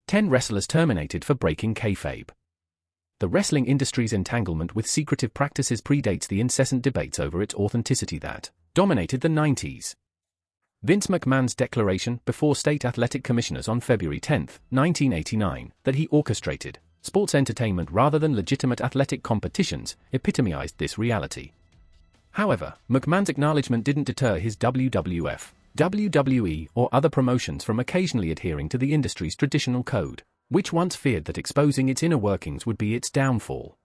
10 wrestlers terminated for breaking kayfabe. The wrestling industry's entanglement with secretive practices predates the incessant debates over its authenticity that dominated the 90s. Vince McMahon's declaration before state athletic commissioners on February 10, 1989, that he orchestrated sports entertainment rather than legitimate athletic competitions epitomized this reality. However, McMahon's acknowledgment didn't deter his WWF, WWE, or other promotions from occasionally adhering to the industry's traditional code, which once feared that exposing its inner workings would be its downfall.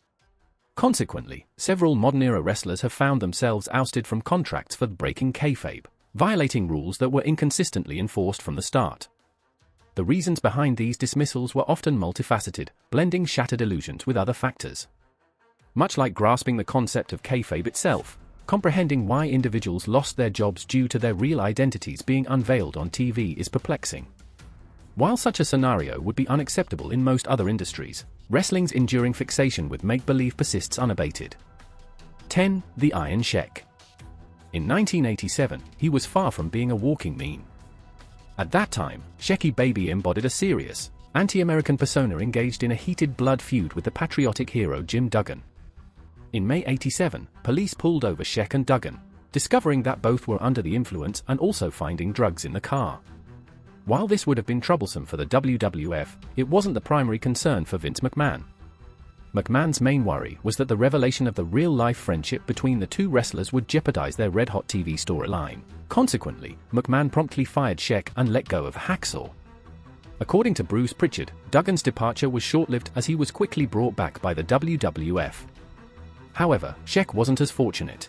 Consequently, several modern-era wrestlers have found themselves ousted from contracts for breaking kayfabe, violating rules that were inconsistently enforced from the start. The reasons behind these dismissals were often multifaceted, blending shattered illusions with other factors. Much like grasping the concept of kayfabe itself, comprehending why individuals lost their jobs due to their real identities being unveiled on TV is perplexing. While such a scenario would be unacceptable in most other industries, wrestling's enduring fixation with make-believe persists unabated. 10. The Iron Sheik. In 1987, he was far from being a walking meme. At that time, Kayfabe embodied a serious, anti-American persona engaged in a heated blood feud with the patriotic hero Jim Duggan. In May 87, police pulled over Sheik and Duggan, discovering that both were under the influence and also finding drugs in the car. While this would have been troublesome for the WWF, it wasn't the primary concern for Vince McMahon. McMahon's main worry was that the revelation of the real-life friendship between the two wrestlers would jeopardize their red-hot TV storyline. Consequently, McMahon promptly fired Sheik and let go of Hacksaw. According to Bruce Pritchard, Duggan's departure was short-lived as he was quickly brought back by the WWF. However, Sheik wasn't as fortunate.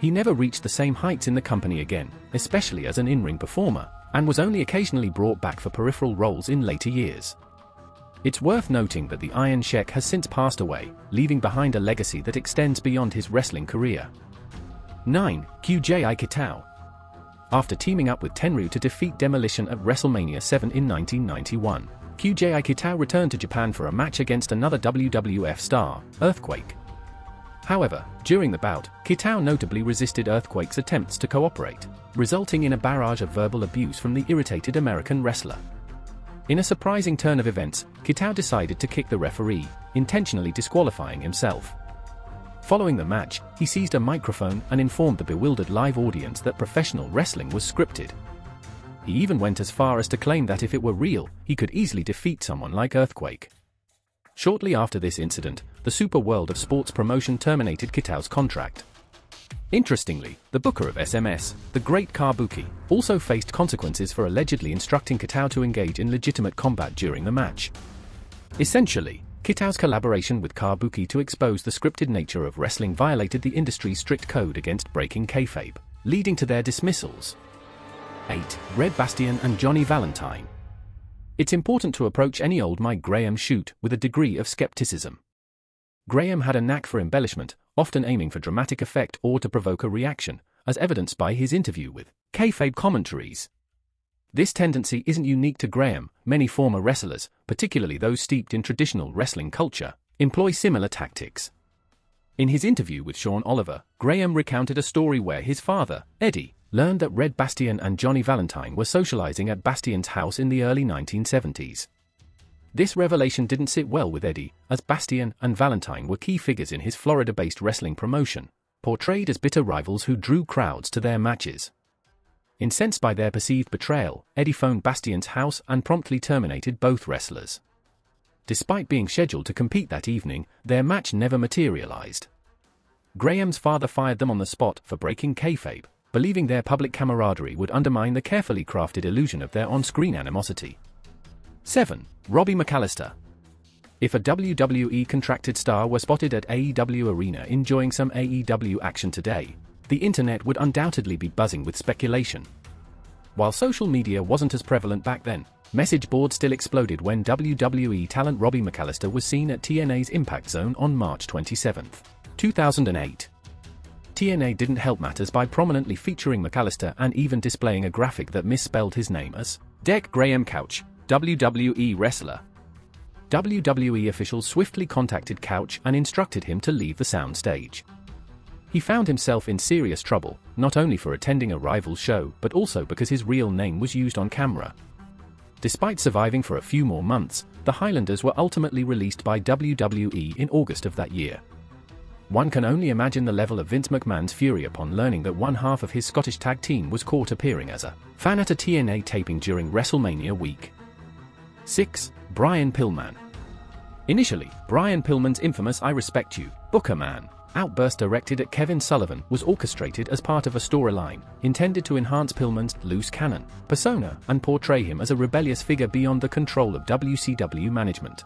He never reached the same heights in the company again, especially as an in-ring performer, and was only occasionally brought back for peripheral roles in later years. It's worth noting that the Iron Sheik has since passed away, leaving behind a legacy that extends beyond his wrestling career. 9. QJ Kitao. After teaming up with Tenryu to defeat Demolition at WrestleMania 7 in 1991, QJ Kitao returned to Japan for a match against another WWF star, Earthquake. However, during the bout, Kitao notably resisted Earthquake's attempts to cooperate, resulting in a barrage of verbal abuse from the irritated American wrestler. In a surprising turn of events, Kitao decided to kick the referee, intentionally disqualifying himself. Following the match, he seized a microphone and informed the bewildered live audience that professional wrestling was scripted. He even went as far as to claim that if it were real, he could easily defeat someone like Earthquake. Shortly after this incident, the super world of sports promotion terminated Kitao's contract. Interestingly, the booker of SMS, the Great Kabuki, also faced consequences for allegedly instructing Kitao to engage in legitimate combat during the match. Essentially, Kitao's collaboration with Kabuki to expose the scripted nature of wrestling violated the industry's strict code against breaking kayfabe, leading to their dismissals. 8. Red Bastion and Johnny Valentine. It's important to approach any old Mike Graham shoot with a degree of skepticism. Graham had a knack for embellishment, often aiming for dramatic effect or to provoke a reaction, as evidenced by his interview with Kayfabe commentaries. This tendency isn't unique to Graham. Many former wrestlers, particularly those steeped in traditional wrestling culture, employ similar tactics. In his interview with Sean Oliver, Graham recounted a story where his father, Eddie, learned that Red Bastion and Johnny Valentine were socializing at Bastion's house in the early 1970s. This revelation didn't sit well with Eddie, as Bastion and Valentine were key figures in his Florida-based wrestling promotion, portrayed as bitter rivals who drew crowds to their matches. Incensed by their perceived betrayal, Eddie phoned Bastion's house and promptly terminated both wrestlers. Despite being scheduled to compete that evening, their match never materialized. Graham's father fired them on the spot for breaking kayfabe, believing their public camaraderie would undermine the carefully crafted illusion of their on-screen animosity. 7. Robbie McCallister. If a WWE contracted star were spotted at AEW Arena enjoying some AEW action today, the internet would undoubtedly be buzzing with speculation. While social media wasn't as prevalent back then, message boards still exploded when WWE talent Robbie McCallister was seen at TNA's Impact Zone on March 27, 2008. TNA didn't help matters by prominently featuring McCallister and even displaying a graphic that misspelled his name as Deck Graham Couch, WWE wrestler. WWE officials swiftly contacted Couch and instructed him to leave the soundstage. He found himself in serious trouble, not only for attending a rival show but also because his real name was used on camera. Despite surviving for a few more months, the Highlanders were ultimately released by WWE in August of that year. One can only imagine the level of Vince McMahon's fury upon learning that one half of his Scottish tag team was caught appearing as a fan at a TNA taping during WrestleMania week. 6. Brian Pillman. Initially, Brian Pillman's infamous "I respect you, Booker Man" outburst directed at Kevin Sullivan was orchestrated as part of a storyline intended to enhance Pillman's loose cannon persona and portray him as a rebellious figure beyond the control of WCW management.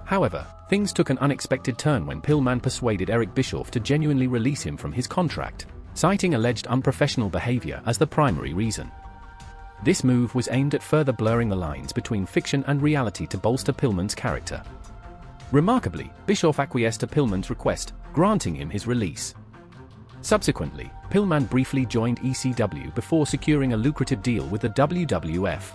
However, things took an unexpected turn when Pillman persuaded Eric Bischoff to genuinely release him from his contract, citing alleged unprofessional behavior as the primary reason. This move was aimed at further blurring the lines between fiction and reality to bolster Pillman's character. Remarkably, Bischoff acquiesced to Pillman's request, granting him his release. Subsequently, Pillman briefly joined ECW before securing a lucrative deal with the WWF.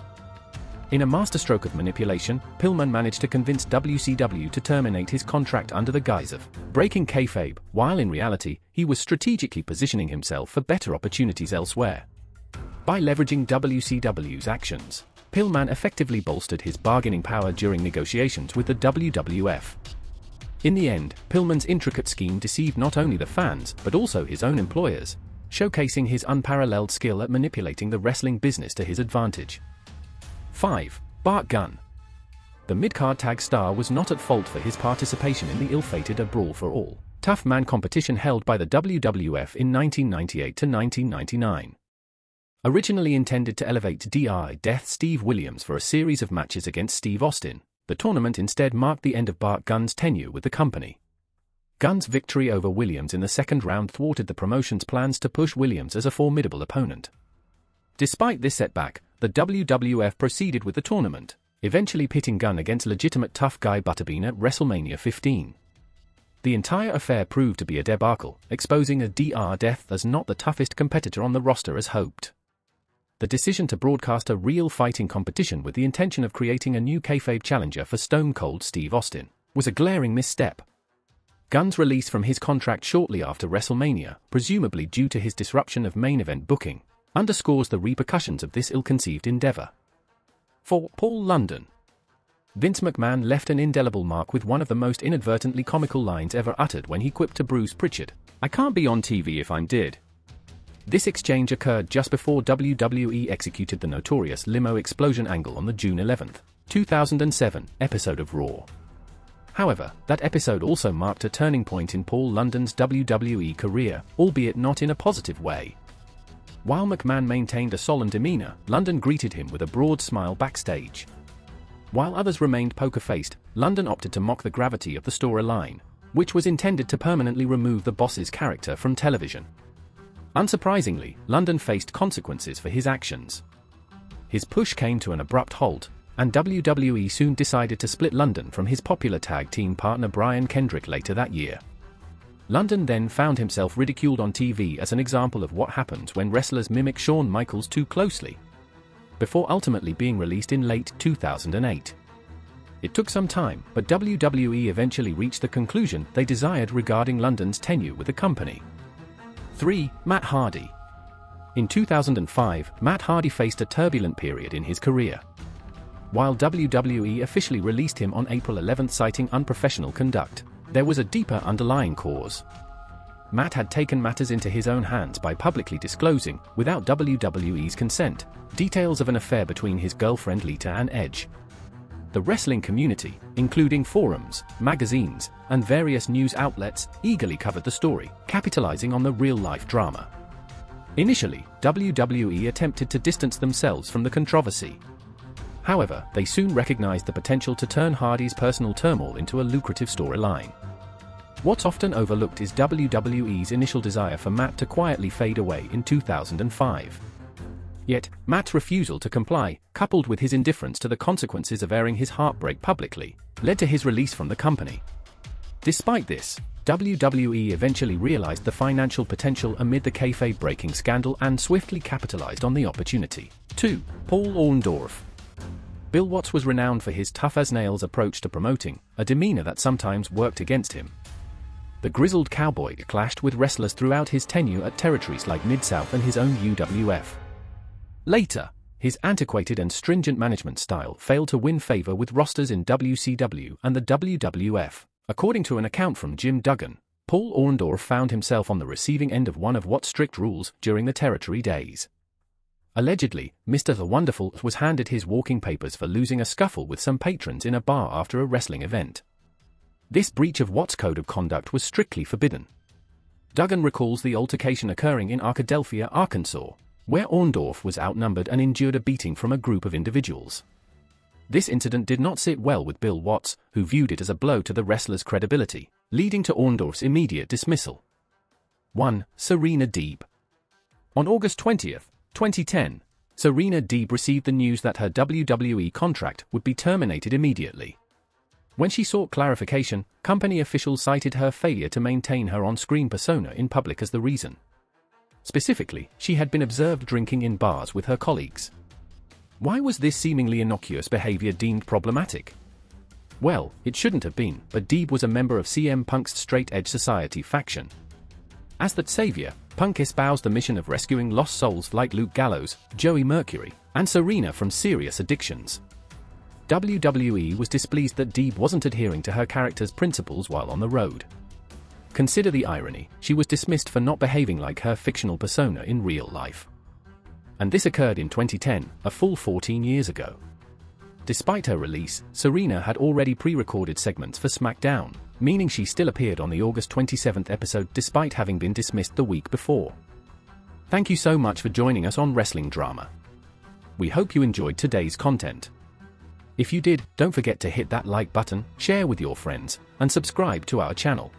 In a masterstroke of manipulation, Pillman managed to convince WCW to terminate his contract under the guise of breaking kayfabe, while in reality, he was strategically positioning himself for better opportunities elsewhere. By leveraging WCW's actions, Pillman effectively bolstered his bargaining power during negotiations with the WWF. In the end, Pillman's intricate scheme deceived not only the fans but also his own employers, showcasing his unparalleled skill at manipulating the wrestling business to his advantage. 5. Bart Gunn. The mid-card tag star was not at fault for his participation in the ill-fated A Brawl for All Tough Man competition held by the WWF in 1998 to 1999. Originally intended to elevate Death Steve Williams for a series of matches against Steve Austin, the tournament instead marked the end of Bart Gunn's tenure with the company. Gunn's victory over Williams in the second round thwarted the promotion's plans to push Williams as a formidable opponent. Despite this setback, the WWF proceeded with the tournament, eventually pitting Gunn against legitimate tough guy Butterbean at WrestleMania 15. The entire affair proved to be a debacle, exposing a Death as not the toughest competitor on the roster as hoped. The decision to broadcast a real fighting competition with the intention of creating a new kayfabe challenger for Stone Cold Steve Austin was a glaring misstep. Gunn's release from his contract shortly after WrestleMania, presumably due to his disruption of main event booking, underscores the repercussions of this ill-conceived endeavor. 4. Paul London. Vince McMahon left an indelible mark with one of the most inadvertently comical lines ever uttered when he quipped to Bruce Pritchard, "I can't be on TV if I'm dead." This exchange occurred just before WWE executed the notorious limo explosion angle on the June 11, 2007 episode of Raw. However, that episode also marked a turning point in Paul London's WWE career, albeit not in a positive way. While McMahon maintained a solemn demeanor, London greeted him with a broad smile backstage. While others remained poker-faced, London opted to mock the gravity of the storyline, which was intended to permanently remove the boss's character from television. Unsurprisingly, London faced consequences for his actions. His push came to an abrupt halt, and WWE soon decided to split London from his popular tag team partner Brian Kendrick later that year. London then found himself ridiculed on TV as an example of what happens when wrestlers mimic Shawn Michaels too closely, before ultimately being released in late 2008. It took some time, but WWE eventually reached the conclusion they desired regarding London's tenure with the company. 3. Matt Hardy. In 2005, Matt Hardy faced a turbulent period in his career. While WWE officially released him on April 11 citing unprofessional conduct, there was a deeper underlying cause. Matt had taken matters into his own hands by publicly disclosing, without WWE's consent, details of an affair between his girlfriend Lita and Edge. The wrestling community, including forums, magazines, and various news outlets, eagerly covered the story, capitalizing on the real-life drama. Initially, WWE attempted to distance themselves from the controversy. However, they soon recognized the potential to turn Hardy's personal turmoil into a lucrative storyline. What's often overlooked is WWE's initial desire for Matt to quietly fade away in 2005. Yet, Matt's refusal to comply, coupled with his indifference to the consequences of airing his heartbreak publicly, led to his release from the company. Despite this, WWE eventually realized the financial potential amid the kayfabe-breaking scandal and swiftly capitalized on the opportunity. 2. Paul Orndorf. Bill Watts was renowned for his tough-as-nails approach to promoting, a demeanor that sometimes worked against him. The grizzled cowboy clashed with wrestlers throughout his tenure at territories like Mid-South and his own UWF. Later, his antiquated and stringent management style failed to win favor with rosters in WCW and the WWF. According to an account from Jim Duggan, Paul Orndorf found himself on the receiving end of one of Watt's strict rules during the territory days. Allegedly, Mr. The Wonderful was handed his walking papers for losing a scuffle with some patrons in a bar after a wrestling event. This breach of Watt's code of conduct was strictly forbidden. Duggan recalls the altercation occurring in Arkadelphia, Arkansas, where Orndorf was outnumbered and endured a beating from a group of individuals. This incident did not sit well with Bill Watts, who viewed it as a blow to the wrestler's credibility, leading to Orndorf's immediate dismissal. 1. Serena Deeb. On August 20, 2010, Serena Deeb received the news that her WWE contract would be terminated immediately. When she sought clarification, company officials cited her failure to maintain her on-screen persona in public as the reason. Specifically, she had been observed drinking in bars with her colleagues. Why was this seemingly innocuous behavior deemed problematic? Well, it shouldn't have been, but Deeb was a member of CM Punk's Straight Edge Society faction. As that savior, Punk espoused the mission of rescuing lost souls like Luke Gallows, Joey Mercury, and Serena from serious addictions. WWE was displeased that Deeb wasn't adhering to her character's principles while on the road. Consider the irony, she was dismissed for not behaving like her fictional persona in real life. And this occurred in 2010, a full 14 years ago. Despite her release, Serena had already pre-recorded segments for SmackDown, meaning she still appeared on the August 27th episode despite having been dismissed the week before. Thank you so much for joining us on Wrestling Drama. We hope you enjoyed today's content. If you did, don't forget to hit that like button, share with your friends, and subscribe to our channel.